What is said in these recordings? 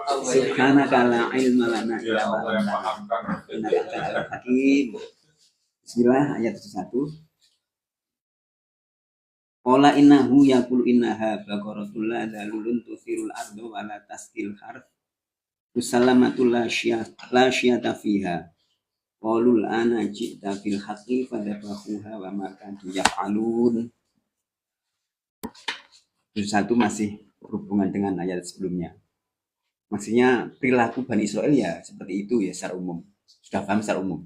Subhanaka la ilma lana illa ma 'allamtana innaka antal alimul hakim. Bismillah ayat 71. Qala innahu yaqulu innaha baqaratul la dalulun tusirul ardu wa la tasqil harth musallamatul la syiyata fiha. Qalul ana ji'ta fil haqqi fadhabahuha wa ma kanu yaf'alun. Satu masih berhubungan dengan ayat sebelumnya. Maksudnya perilaku Bani Israel ya seperti itu ya secara umum. Sudah paham secara umum.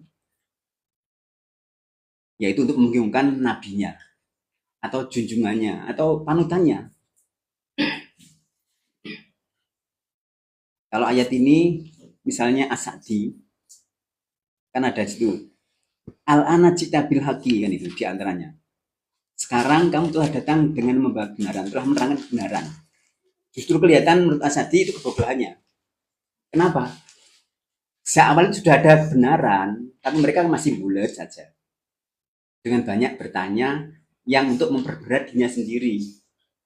Yaitu untuk membingungkan nabinya atau junjungannya atau panutannya. Kalau ayat ini misalnya As-Sa'di kan ada situ al-ana ji'ta bil haqqi kan itu di antaranya. Sekarang kamu telah datang dengan membawa kebenaran, telah menerangkan kebenaran. Justru kelihatan menurut As-Sa'di itu kebodohannya. Kenapa? Sejak awal itu sudah ada kebenaran, tapi mereka masih bulat saja. Dengan banyak bertanya yang untuk memperberat dirinya sendiri.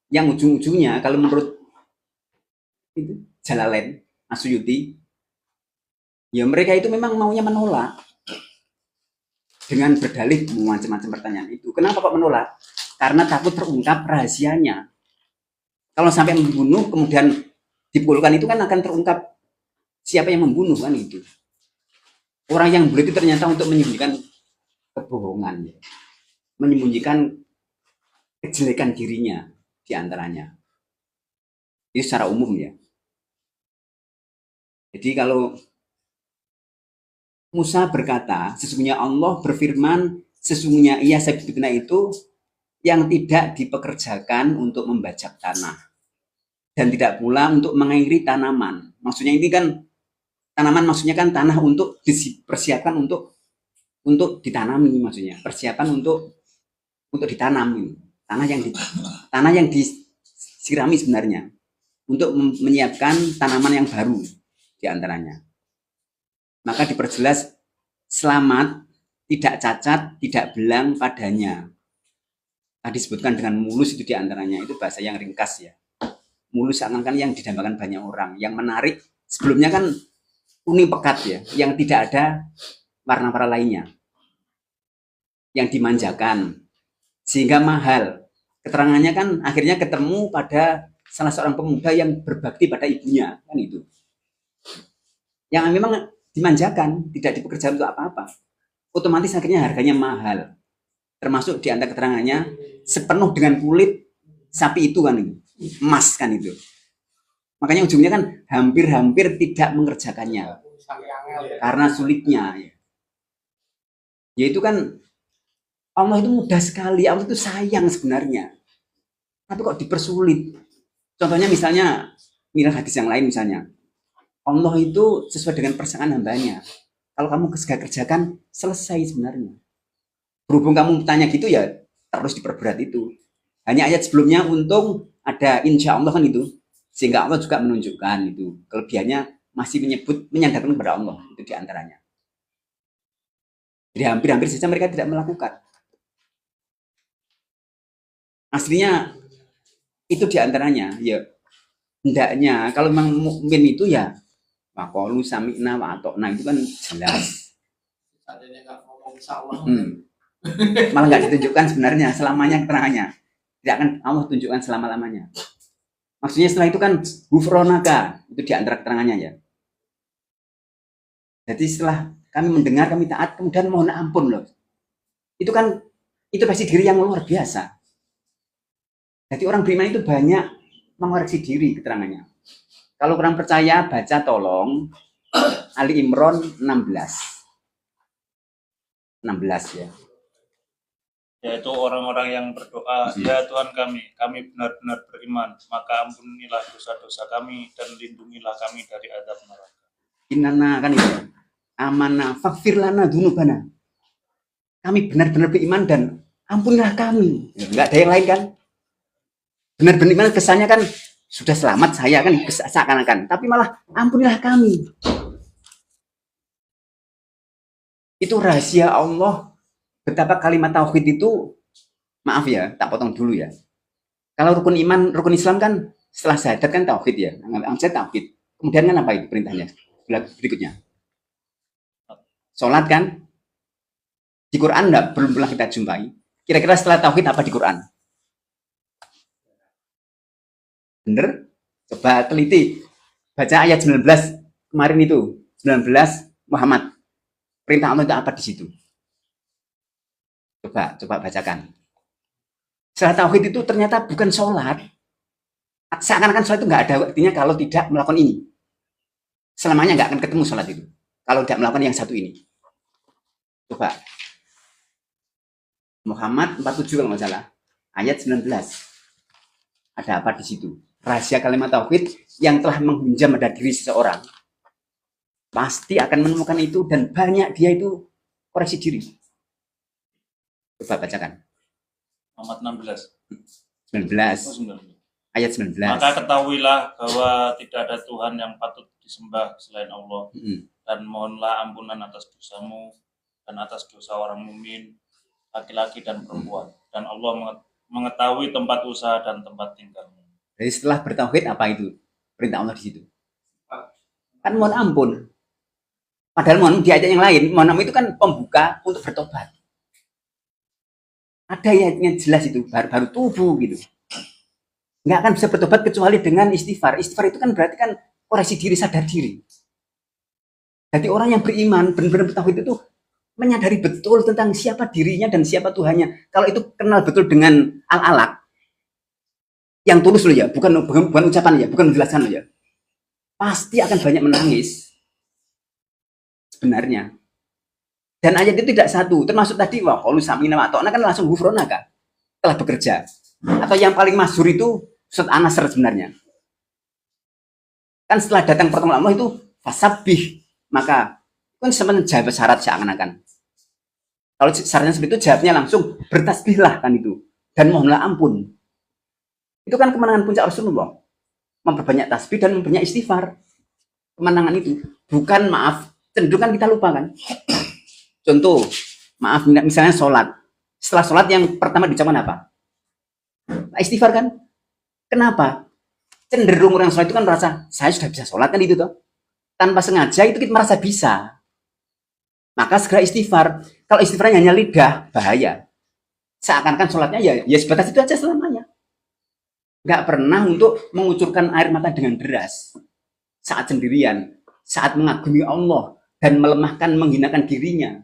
Yang ujung-ujungnya kalau menurut itu Jalalain, As-Suyuti, ya mereka itu memang maunya menolak. Dengan berdalih macam-macam pertanyaan itu. Kenapa kok menolak? Karena takut terungkap rahasianya. Kalau sampai membunuh kemudian dipukulkan itu kan akan terungkap siapa yang membunuh kan itu. Orang yang bunuh itu ternyata untuk menyembunyikan kebohongan, ya. Menyembunyikan kejelekan dirinya di antaranya. Ini secara umum ya. Jadi kalau Musa berkata, sesungguhnya Allah berfirman, sesungguhnya ia sebetulnya itu yang tidak dipekerjakan untuk membajak tanah. Dan tidak pula untuk mengairi tanaman. Maksudnya ini kan tanaman maksudnya kan tanah untuk dipersiapkan untuk ditanami maksudnya. Persiapan untuk ditanam. Tanah yang disirami sebenarnya untuk menyiapkan tanaman yang baru di antaranya. Maka diperjelas selamat, tidak cacat, tidak belang padanya. Tadi disebutkan dengan mulus itu di antaranya, itu bahasa yang ringkas ya. Mulus akan yang didambakan banyak orang, yang menarik. Sebelumnya kan kuning pekat ya, yang tidak ada warna-warna lainnya. Yang dimanjakan, sehingga mahal. Keterangannya kan akhirnya ketemu pada salah seorang pemuda yang berbakti pada ibunya, kan itu. Yang memang dimanjakan, tidak dipekerjakan untuk apa-apa. Otomatis akhirnya harganya mahal. Termasuk di antara keterangannya, sepenuh dengan kulit sapi itu kan, emas kan itu. Makanya ujungnya kan hampir-hampir tidak mengerjakannya. Karena sulitnya. Yaitu kan, Allah itu mudah sekali, Allah itu sayang sebenarnya. Tapi kok dipersulit. Contohnya misalnya, mirip hadis yang lain misalnya. Allah itu sesuai dengan perasaan hambanya. Kalau kamu kerjakan, selesai sebenarnya. Berhubung kamu tanya gitu ya, terus diperberat itu. Hanya ayat sebelumnya untung ada insya Allah kan itu. Sehingga Allah juga menunjukkan itu. Kelebihannya masih menyandarkan kepada Allah. Itu diantaranya. Jadi hampir-hampir saja mereka tidak melakukan. Aslinya itu diantaranya. Ya, hendaknya kalau memang mukmin itu ya maqalu sami'na wa ata'na itu kan jelas. Malah nggak ditunjukkan sebenarnya selamanya keterangannya. Tidak akan Allah tunjukkan selama-lamanya. Maksudnya setelah itu kan ghufranaka, itu di antara keterangannya ya. Jadi setelah kami mendengar, kami taat, kemudian mohon ampun loh. Itu kan, itu pasti diri yang luar biasa. Jadi orang beriman itu banyak mengoreksi diri keterangannya. Kalau kurang percaya, baca tolong Ali Imran 16 ya. Yaitu orang-orang yang berdoa, ya Tuhan kami benar-benar beriman, maka ampunilah dosa-dosa kami dan lindungilah kami dari azab neraka. Innana kan itu. Amana faghfir lana dzunubana. Kami benar-benar beriman dan ampunilah kami. Enggak ada yang lain kan? Benar-benar beriman kesannya kan sudah selamat saya kan seakan-akan, tapi malah ampunilah kami. Itu rahasia Allah. Betapa kalimat tauhid itu, maaf ya, tak potong dulu ya. Kalau rukun iman, rukun Islam kan setelah syahadat kan tauhid ya, anggap tauhid. Kemudian kan apa itu perintahnya? Berikutnya. Sholat kan? Di Quran belum pernah kita jumpai. Kira-kira setelah tauhid apa di Quran? Bener? Coba teliti. Baca ayat 19 kemarin itu. 19 Muhammad. Perintah Allah itu apa di situ? Coba bacakan. Setelah tauhid itu ternyata bukan sholat. Seakan-akan sholat itu nggak ada artinya kalau tidak melakukan ini. Selamanya nggak akan ketemu sholat itu. Kalau tidak melakukan yang satu ini. Coba. Muhammad 47 kalau nggak salah. Ayat 19. Ada apa di situ? Rahasia kalimat tauhid yang telah menghunjam pada diri seseorang. Pasti akan menemukan itu dan banyak dia itu koreksi diri. Coba bacakan. Muhammad 16. 19. Ayat 19. Maka ketahuilah bahwa tidak ada Tuhan yang patut disembah selain Allah. Dan mohonlah ampunan atas dosamu dan atas dosa orang mukmin, laki-laki dan perempuan. Dan Allah mengetahui tempat usaha dan tempat tinggalmu. Jadi setelah bertauhid apa itu? Perintah Allah di situ. Kan mohon ampun. Padahal mohon di ayat yang lain, mohon ampun itu kan pembuka untuk bertobat. Ada yang jelas itu, baru tubuh gitu. Nggak akan bisa bertobat kecuali dengan istighfar. Istighfar itu kan berarti kan koreksi diri, sadar diri. Jadi orang yang beriman, benar-benar bertauhid itu menyadari betul tentang siapa dirinya dan siapa Tuhannya. Kalau itu kenal betul dengan al-alaq, yang tulus loh ya, bukan ucapan ya, bukan menjelaskan loh ya. Pasti akan banyak menangis. Sebenarnya. Dan ayat itu tidak satu, termasuk tadi wah qalu sami'na wa ata'na kan langsung ghufranaka telah bekerja. Atau yang paling masyhur itu Ustaz Anas sebenarnya. Kan setelah datang pertemuan Allah itu fasabbih, maka kan sebenarnya jawab syarat seakan-akan. Kalau syaratnya seperti itu jawabnya langsung bertasbihlah kan itu dan mohonlah ampun. Itu kan kemenangan puncak Rasulullah. Memperbanyak tasbih dan memperbanyak istighfar. Kemenangan itu bukan maaf, cenderung kan kita lupa kan. Contoh, maaf misalnya sholat. Setelah sholat yang pertama diucapkan apa? Istighfar kan? Kenapa? Cenderung orang sholat itu kan merasa saya sudah bisa sholat kan itu toh. Tanpa sengaja itu kita merasa bisa. Maka segera istighfar. Kalau istighfarnya hanya lidah, bahaya. Seakan-akan sholatnya ya sebatas itu aja selamanya. Nggak pernah untuk mengucurkan air mata dengan deras. Saat sendirian, saat mengagumi Allah dan melemahkan, menghinakan dirinya.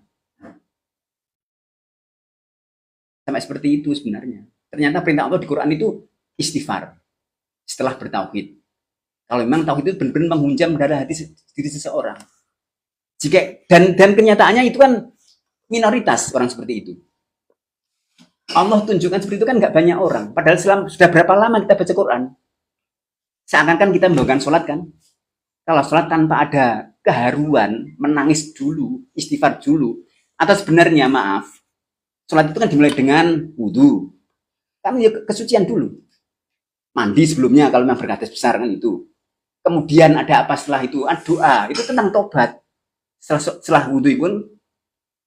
Sampai seperti itu sebenarnya. Ternyata perintah Allah di Quran itu istighfar setelah bertauhid. Kalau memang tauhid itu benar-benar menghunjam darah hati diri seseorang. Jika dan kenyataannya itu kan minoritas orang seperti itu. Allah tunjukkan seperti itu kan nggak banyak orang. Padahal sudah berapa lama kita baca Quran? Seakan-akan kita melakukan sholat kan? Kalau sholat tanpa ada keharuan, menangis dulu, istighfar dulu, atau sebenarnya maaf, sholat itu kan dimulai dengan wudhu. Kan ya kesucian dulu. Mandi sebelumnya kalau memang berkades besar kan itu. Kemudian ada apa setelah itu? Doa. Itu tentang tobat. Setelah wudhu pun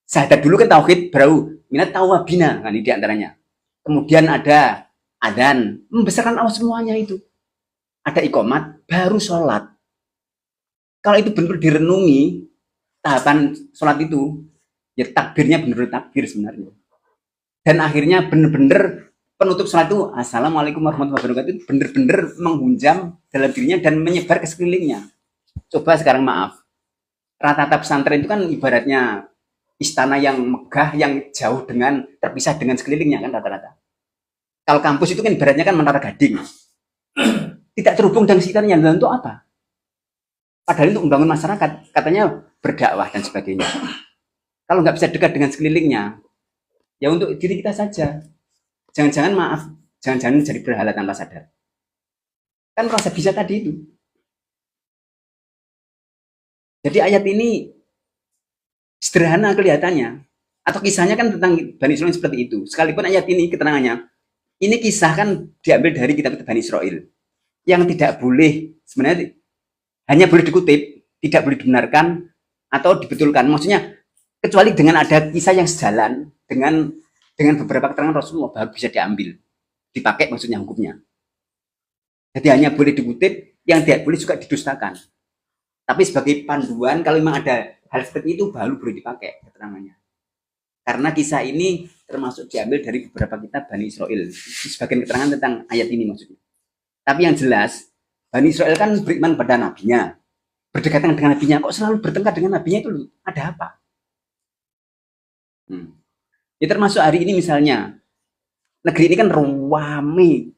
syahadat dulu kan tauhid baru minat tawabina kan di antaranya. Kemudian ada adzan, membesarkan Allah semuanya itu. Ada iqomat, baru sholat. Kalau itu benar-benar direnungi tahapan sholat itu, ya takbirnya benar-benar takbir sebenarnya. Dan akhirnya benar-benar penutup sholat itu assalamualaikum warahmatullahi wabarakatuh itu benar-benar menghunjam dalam dirinya dan menyebar ke sekelilingnya. Coba sekarang maaf, rata-rata pesantren itu kan ibaratnya istana yang megah yang jauh dengan terpisah dengan sekelilingnya kan rata-rata. Kalau kampus itu kan ibaratnya kan Menara Gading, tidak terhubung dengan sekitarnya. Dan untuk apa? Padahal untuk membangun masyarakat, katanya berdakwah dan sebagainya. Kalau nggak bisa dekat dengan sekelilingnya, ya untuk diri kita saja. Jangan-jangan maaf, jangan-jangan jadi berhala tanpa sadar. Kan merasa bisa tadi itu. Jadi ayat ini sederhana kelihatannya. Atau kisahnya kan tentang Bani Israel seperti itu. Sekalipun ayat ini keterangannya, ini kisah kan diambil dari kitab Bani Israel. Yang tidak boleh, sebenarnya hanya boleh dikutip, tidak boleh dibenarkan atau dibetulkan. Maksudnya, kecuali dengan ada kisah yang sejalan dengan beberapa keterangan Rasulullah baru bisa diambil, dipakai maksudnya hukumnya. Jadi hanya boleh dikutip, yang tidak boleh juga didustakan. Tapi sebagai panduan kalau memang ada hal seperti itu baru boleh dipakai keterangannya. Karena kisah ini termasuk diambil dari beberapa kitab Bani Israel. Sebagian keterangan tentang ayat ini maksudnya. Tapi yang jelas, Bani Israel kan beriman pada nabinya. Berdekatan dengan nabinya, kok selalu bertengkar dengan nabinya itu ada apa? Ya termasuk hari ini misalnya, negeri ini kan ramai.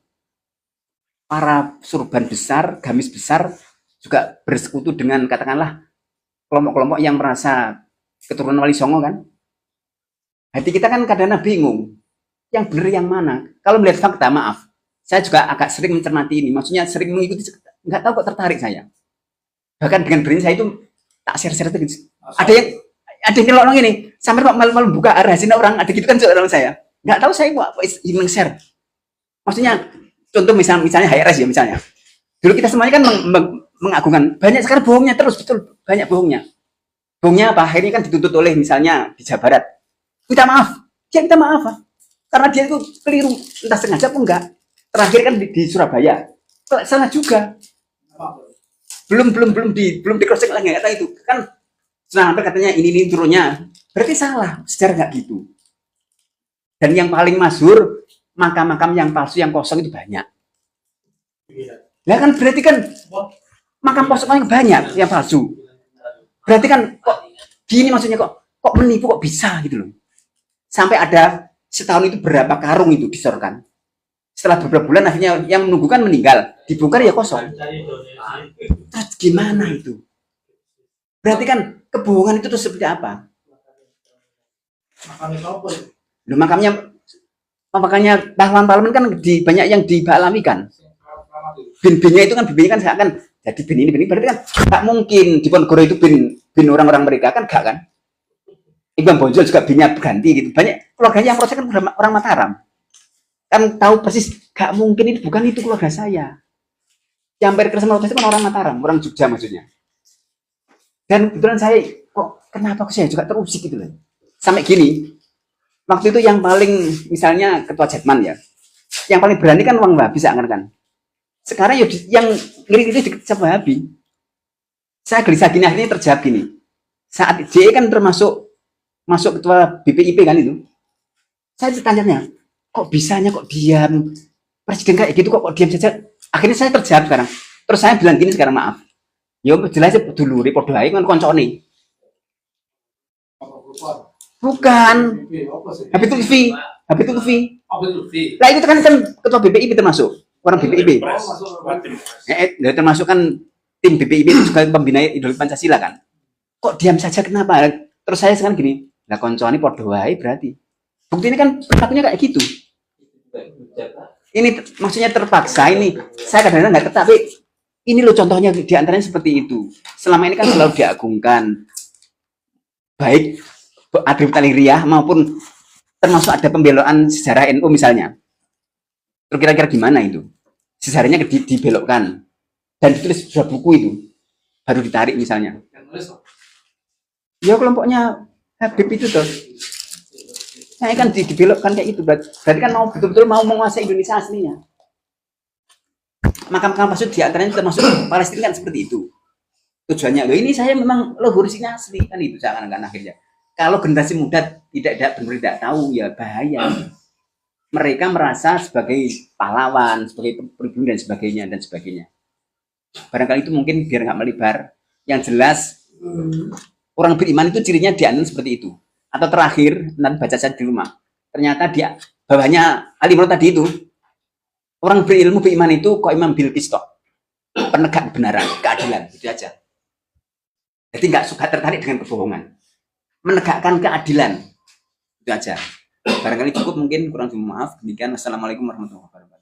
Para surban besar, gamis besar, juga bersekutu dengan katakanlah kelompok-kelompok yang merasa keturunan Wali Songo kan. Hati kita kan kadang-kadang bingung, yang benar yang mana. Kalau melihat fakta, maaf, saya juga agak sering mencermati ini, maksudnya sering mengikuti, nggak tahu kok tertarik saya. Bahkan dengan brand saya itu tak share-share itu. Ada yang nyelok ini, sampai malu-malu buka rahasia orang, ada gitu kan orang saya. Nggak tahu saya kok ingin share. Maksudnya contoh misalnya HRS ya misalnya. Dulu kita semuanya kan mengagungkan, banyak sekarang bohongnya terus, betul, banyak bohongnya. Bohongnya apa? Akhirnya kan dituntut oleh misalnya di Jawa Barat. Minta maaf, dia minta maaf, karena dia itu keliru, entah sengaja pun enggak. Terakhir kan di Surabaya, salah juga. Belum di cross check lagi, kata itu kan sampai katanya ini turunnya, berarti salah, sejarah nggak gitu. Dan yang paling masyhur makam-makam yang palsu yang kosong itu banyak. Ya kan berarti kan makam kosong yang banyak yang palsu. Berarti kan kok gini maksudnya kok menipu kok bisa gitu loh. Sampai ada setahun itu berapa karung itu disorkan. Setelah beberapa bulan akhirnya yang menunggu kan meninggal, dibongkar ya kosong. Terus gimana itu? Berarti kan kebohongan itu tuh seperti apa? Makanya pahlawan-pahlawan kan banyak yang dibalami kan. Bin-binnya itu kan seakan jadi bin ini berarti kan nggak mungkin di Ponorogo itu bin orang-orang mereka kan gak kan? Iqbal Bonjol juga binnya ganti gitu. Banyak keluarganya yang proses kan orang Mataram. Kan tahu persis, gak mungkin itu bukan itu keluarga saya. Yang berkeras proses itu kan orang Mataram, orang Jogja maksudnya. Dan kebetulan saya kenapa saya juga terusik gitu loh. Sampai gini, waktu itu yang paling misalnya ketua Jetman ya, yang paling berani kan orang Wahabi kan. Sekarang yang ngiri-ngiri dikecap Wahabi. Saya gelisah gini akhirnya terjawab gini. Saat JE kan termasuk masuk ketua BPIP kan itu. Saya bertanya, kok bisanya kok diam? Presiden kayak gitu kok diam saja? Akhirnya saya terjawab sekarang. Terus saya bilang gini sekarang, maaf. Ya jelas dulu report lain kan koncone. Bukan. Habib Lutfi. Lah itu kan ketua BPIP termasuk orang BPIP. Termasuk kan tim BPIP itu juga pembina ideologi Pancasila kan. Kok diam saja kenapa? Terus saya sekarang gini, lah koncone podo wae berarti. Bukti ini kan perilakunya kayak gitu. Ini maksudnya terpaksa ini. Saya kadang-kadang nggak tapi ini loh contohnya diantaranya seperti itu. Selama ini kan selalu diagungkan. Baik Adrif Taliriah maupun termasuk ada pembelokan sejarah NU misalnya. Terus kira-kira gimana itu? Sejarahnya dibelokkan. Dan ditulis sebuah buku itu. Baru ditarik misalnya. Ya kelompoknya Habib itu tuh. Saya kan dibelokkan kayak gitu. Berarti kan mau betul-betul mau menguasai Indonesia aslinya. Makam-makam palsu diantaranya termasuk Palestina kan seperti itu. Tujuannya, loh ini saya memang luhur sini asli kan itu seakan-akan akhirnya. Kalau generasi muda tidak tahu ya bahaya. Mereka merasa sebagai pahlawan, sebagai pribumi dan sebagainya. Barangkali itu mungkin biar nggak melebar. Yang jelas orang beriman itu cirinya dianut seperti itu. Atau terakhir nanti baca saja di rumah. Ternyata dia bawahnya Ali Imran tadi itu orang berilmu beriman itu kok Imam bil Qisto, penegak kebenaran, keadilan itu aja. Jadi nggak suka tertarik dengan kebohongan, menegakkan keadilan itu aja. Barangkali cukup mungkin kurang maaf. Demikian. Assalamualaikum warahmatullahi wabarakatuh.